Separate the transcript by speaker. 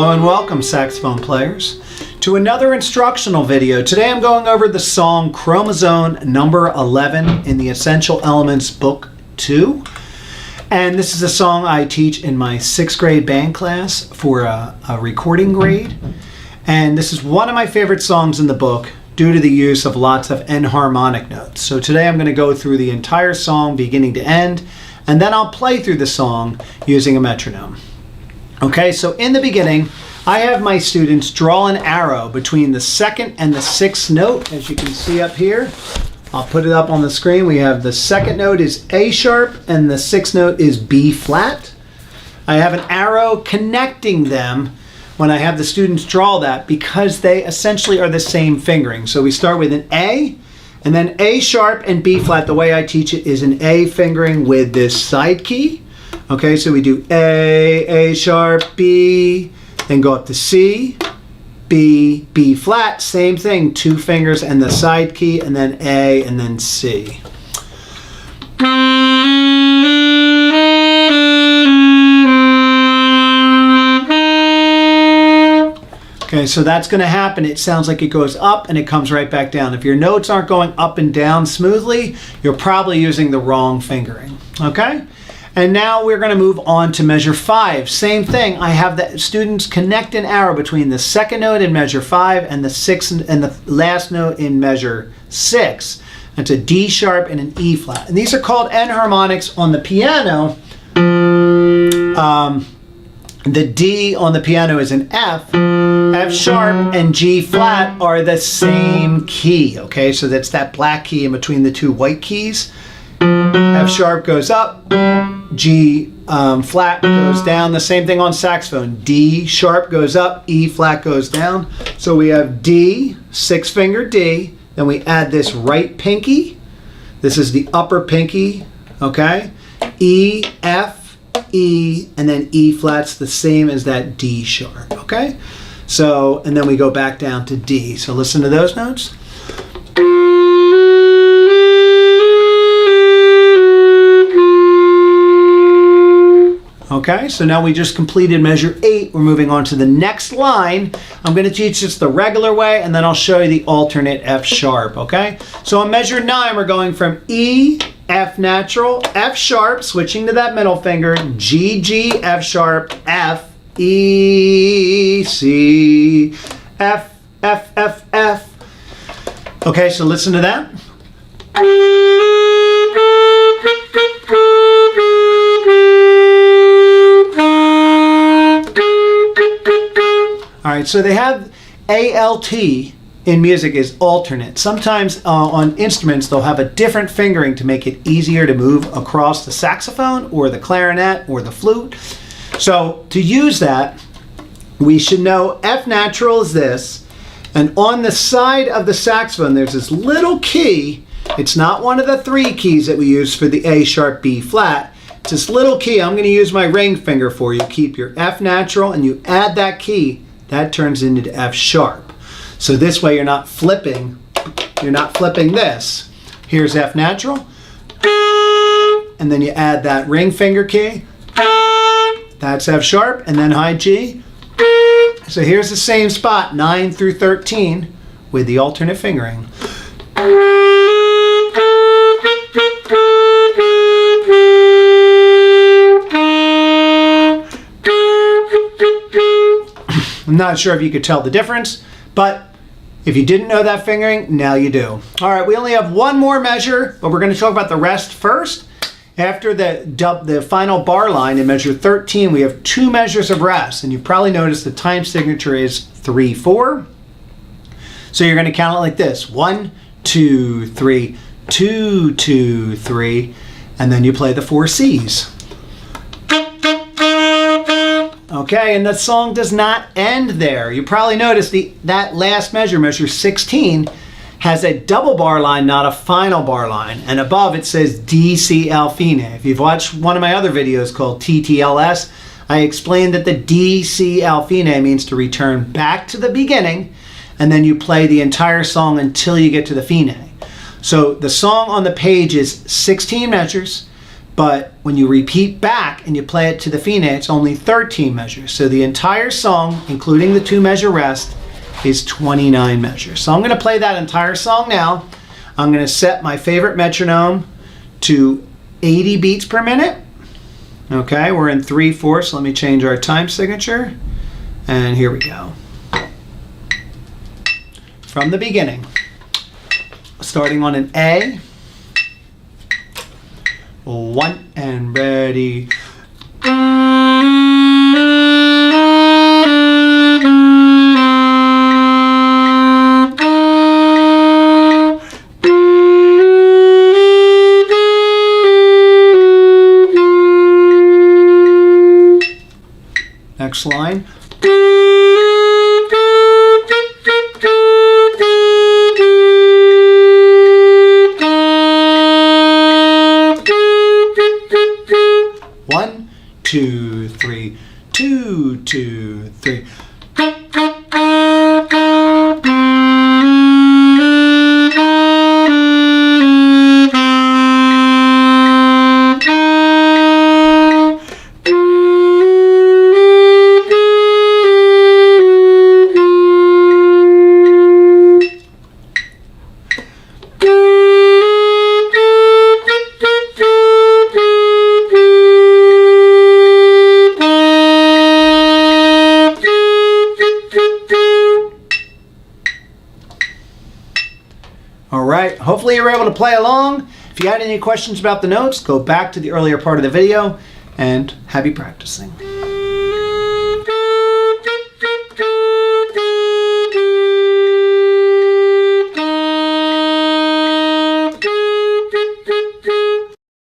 Speaker 1: Hello and welcome, saxophone players, to another instructional video. Today I'm going over the song Chroma-zone number 11 in the Essential Elements Book 2. And this is a song I teach in my 6th grade band class for a recording grade. And this is one of my favorite songs in the book due to the use of lots of enharmonic notes. So today I'm going to go through the entire song beginning to end, and then I'll play through the song using a metronome. Okay, so in the beginning, I have my students draw an arrow between the 2nd and the 6th note, as you can see up here. I'll put it up on the screen. We have the 2nd note is A sharp and the 6th note is B flat. I have an arrow connecting them when I have the students draw that because they essentially are the same fingering. So we start with an A, and then A sharp and B flat. The way I teach it is an A fingering with this side key. Okay, so we do A sharp, B, then go up to C, B, B flat, same thing, 2 fingers and the side key, and then A, and then C. Okay, so that's going to happen. It sounds like it goes up and it comes right back down. If your notes aren't going up and down smoothly, you're probably using the wrong fingering. Okay? And now we're going to move on to measure 5. Same thing. I have the students connect an arrow between the 2nd note in measure 5 and the 6th and the last note in measure 6. That's a D sharp and an E flat. And these are called enharmonics on the piano. The D on the piano is an F. F sharp and G flat are the same key. Okay, so that's that black key in between the 2 white keys. F sharp goes up, G flat goes down. The same thing on saxophone. D sharp goes up, E flat goes down. So we have D, 6 finger D, then we add this right pinky. This is the upper pinky, okay? E, F, E, and then E flat's the same as that D sharp, okay? So, and then we go back down to D. So listen to those notes. Okay, so now we just completed measure 8. We're moving on to the next line. I'm going to teach this the regular way, and then I'll show you the alternate F sharp, okay? So on measure 9, we're going from E, F natural, F sharp, switching to that middle finger, G, G, F sharp, F, E, C, F, F, F, F. Okay, so listen to that. All right, so they have ALT in music is alternate. Sometimes on instruments, they'll have a different fingering to make it easier to move across the saxophone or the clarinet or the flute. So to use that, we should know F natural is this, and on the side of the saxophone, there's this little key. It's not one of the 3 keys that we use for the A sharp, B flat. It's this little key. I'm going to use my ring finger for you. Keep your F natural, and you add that key. That turns into F sharp. So this way you're not flipping this. Here's F natural. And then you add that ring finger key. That's F sharp, and then high G. So here's the same spot, 9 through 13, with the alternate fingering. I'm not sure if you could tell the difference, but if you didn't know that fingering, now you do. All right, we only have one more measure, but we're going to talk about the rest first. After the final bar line in measure 13, we have 2 measures of rest, and you've probably noticed the time signature is 3/4. So you're going to count it like this: 1, 2, 3, 2, 2, 3, and then you play the 4 C's. Okay, and the song does not end there. You probably noticed that last measure, measure 16, has a double bar line, not a final bar line. And above it says D, C, Al fine. If you've watched one of my other videos called TTLS, I explained that the D, C, Al fine means to return back to the beginning, and then you play the entire song until you get to the fine. So the song on the page is 16 measures, But when you repeat back and you play it to the fine, it's only 13 measures. So the entire song, including the 2-measure rest, is 29 measures. So I'm going to play that entire song now. I'm going to set my favorite metronome to 80 beats per minute. Okay, we're in 3/4, so let me change our time signature. And here we go. From the beginning. Starting on an A. 1 and ready. Next line. One, two, three, 2, 2, 3. All right, hopefully you were able to play along. If you had any questions about the notes, go back to the earlier part of the video, and happy practicing.